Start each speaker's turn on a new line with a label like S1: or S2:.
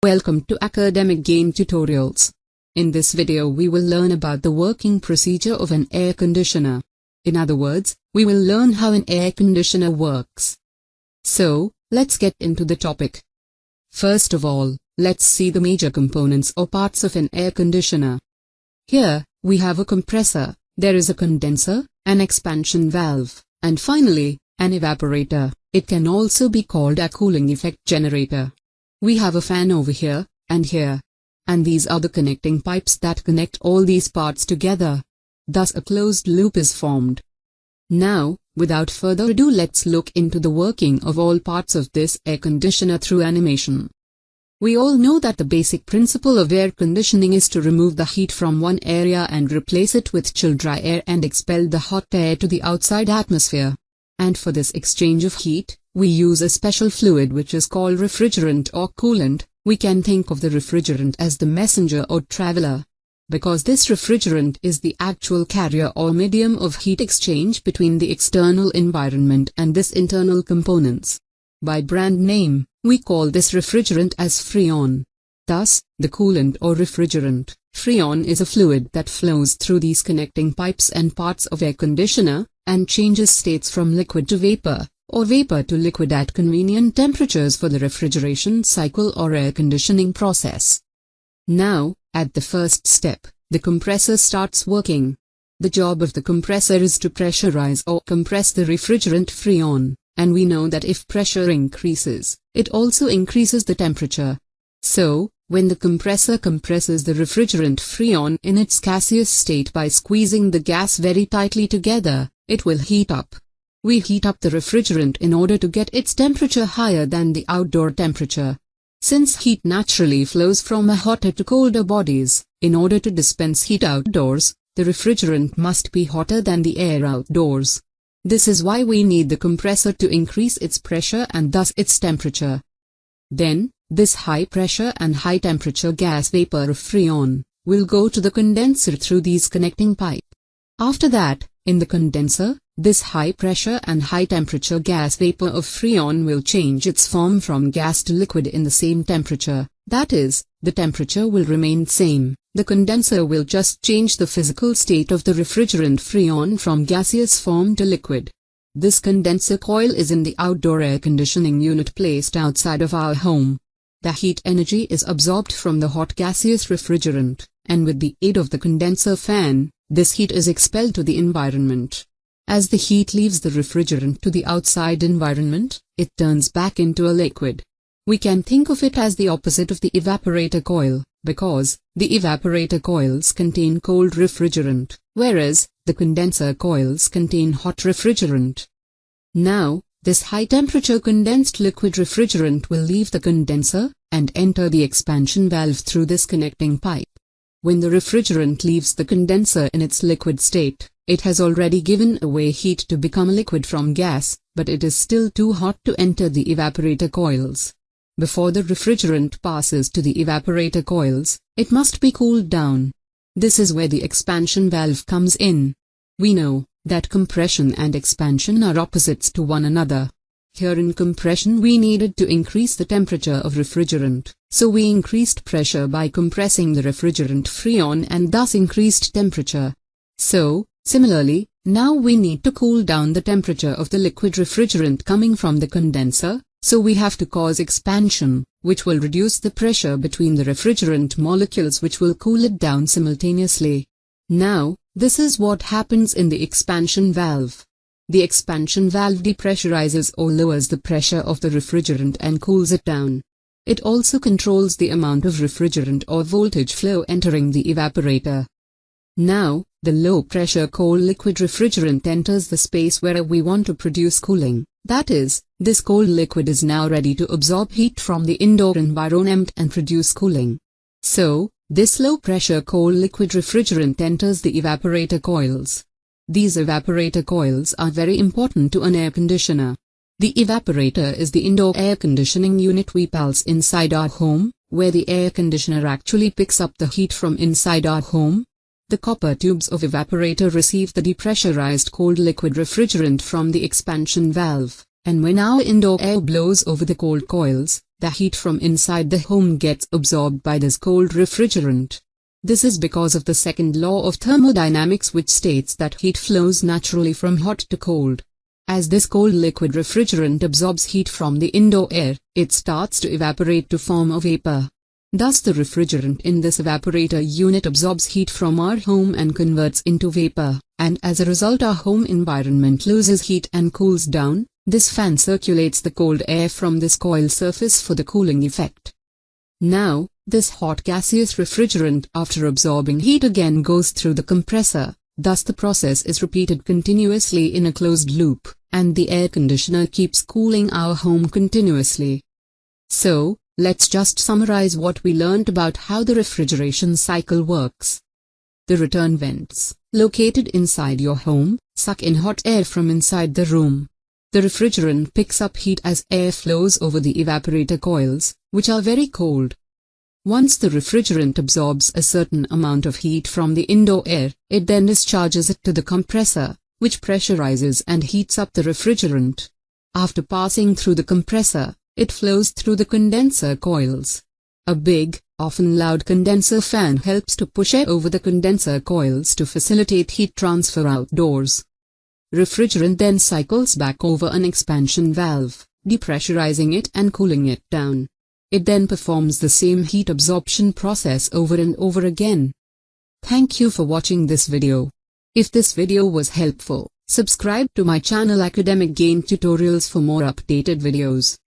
S1: Welcome to Academic Gain Tutorials. In this video we will learn about the working procedure of an air conditioner. In other words, we will learn how an air conditioner works. So, let's get into the topic. First of all, let's see the major components or parts of an air conditioner. Here, we have a compressor, there is a condenser, an expansion valve, and finally, an evaporator. It can also be called a cooling effect generator. We have a fan over here, and here. And these are the connecting pipes that connect all these parts together. Thus a closed loop is formed. Now, without further ado, let's look into the working of all parts of this air conditioner through animation. We all know that the basic principle of air conditioning is to remove the heat from one area and replace it with chill dry air and expel the hot air to the outside atmosphere. And for this exchange of heat, we use a special fluid which is called refrigerant or coolant. We can think of the refrigerant as the messenger or traveler, because this refrigerant is the actual carrier or medium of heat exchange between the external environment and this internal components. By brand name, we call this refrigerant as Freon. Thus, the coolant or refrigerant, Freon, is a fluid that flows through these connecting pipes and parts of air conditioner, and changes states from liquid to vapor, or vapor to liquid at convenient temperatures for the refrigeration cycle or air conditioning process. Now, at the first step, the compressor starts working. The job of the compressor is to pressurize or compress the refrigerant Freon, and we know that if pressure increases, it also increases the temperature. So, when the compressor compresses the refrigerant Freon in its gaseous state by squeezing the gas very tightly together, it will heat up. We heat up the refrigerant in order to get its temperature higher than the outdoor temperature. Since heat naturally flows from a hotter to colder bodies, in order to dispense heat outdoors, the refrigerant must be hotter than the air outdoors. This is why we need the compressor to increase its pressure and thus its temperature. Then, this high pressure and high temperature gas vapor of Freon will go to the condenser through these connecting pipes. After that, in the condenser, this high pressure and high temperature gas vapor of Freon will change its form from gas to liquid in the same temperature. That is, the temperature will remain same. The condenser will just change the physical state of the refrigerant Freon from gaseous form to liquid. This condenser coil is in the outdoor air conditioning unit placed outside of our home. The heat energy is absorbed from the hot gaseous refrigerant, and with the aid of the condenser fan, this heat is expelled to the environment. As the heat leaves the refrigerant to the outside environment, it turns back into a liquid. We can think of it as the opposite of the evaporator coil, because the evaporator coils contain cold refrigerant, whereas the condenser coils contain hot refrigerant. Now, this high-temperature condensed liquid refrigerant will leave the condenser and enter the expansion valve through this connecting pipe. When the refrigerant leaves the condenser in its liquid state, it has already given away heat to become a liquid from gas, but it is still too hot to enter the evaporator coils. Before the refrigerant passes to the evaporator coils, it must be cooled down. This is where the expansion valve comes in. We know that compression and expansion are opposites to one another. Here in compression we needed to increase the temperature of refrigerant, so we increased pressure by compressing the refrigerant Freon and thus increased temperature. So, similarly, now we need to cool down the temperature of the liquid refrigerant coming from the condenser, so we have to cause expansion, which will reduce the pressure between the refrigerant molecules, which will cool it down simultaneously. Now, this is what happens in the expansion valve. The expansion valve depressurizes or lowers the pressure of the refrigerant and cools it down. It also controls the amount of refrigerant or voltage flow entering the evaporator. Now, the low-pressure cold liquid refrigerant enters the space where we want to produce cooling. That is, this cold liquid is now ready to absorb heat from the indoor environment and produce cooling. So, this low-pressure cold liquid refrigerant enters the evaporator coils. These evaporator coils are very important to an air conditioner. The evaporator is the indoor air conditioning unit we pulse inside our home, where the air conditioner actually picks up the heat from inside our home. The copper tubes of evaporator receive the depressurized cold liquid refrigerant from the expansion valve, And when our indoor air blows over the cold coils, the heat from inside the home gets absorbed by this cold refrigerant. This is because of the second law of thermodynamics, which states that heat flows naturally from hot to cold. As this cold liquid refrigerant absorbs heat from the indoor air, it starts to evaporate to form a vapor. Thus the refrigerant in this evaporator unit absorbs heat from our home and converts into vapor, and as a result our home environment loses heat and cools down. This fan circulates the cold air from this coil surface for the cooling effect. Now, this hot gaseous refrigerant after absorbing heat again goes through the compressor, thus the process is repeated continuously in a closed loop, and the air conditioner keeps cooling our home continuously. So, let's just summarize what we learned about how the refrigeration cycle works. The return vents, located inside your home, suck in hot air from inside the room. The refrigerant picks up heat as air flows over the evaporator coils, which are very cold. Once the refrigerant absorbs a certain amount of heat from the indoor air, it then discharges it to the compressor, which pressurizes and heats up the refrigerant. After passing through the compressor, it flows through the condenser coils. A big, often loud condenser fan helps to push air over the condenser coils to facilitate heat transfer outdoors. Refrigerant then cycles back over an expansion valve, depressurizing it and cooling it down. It then performs the same heat absorption process over and over again. Thank you for watching this video. If this video was helpful, subscribe to my channel Academic Gain Tutorials for more updated videos.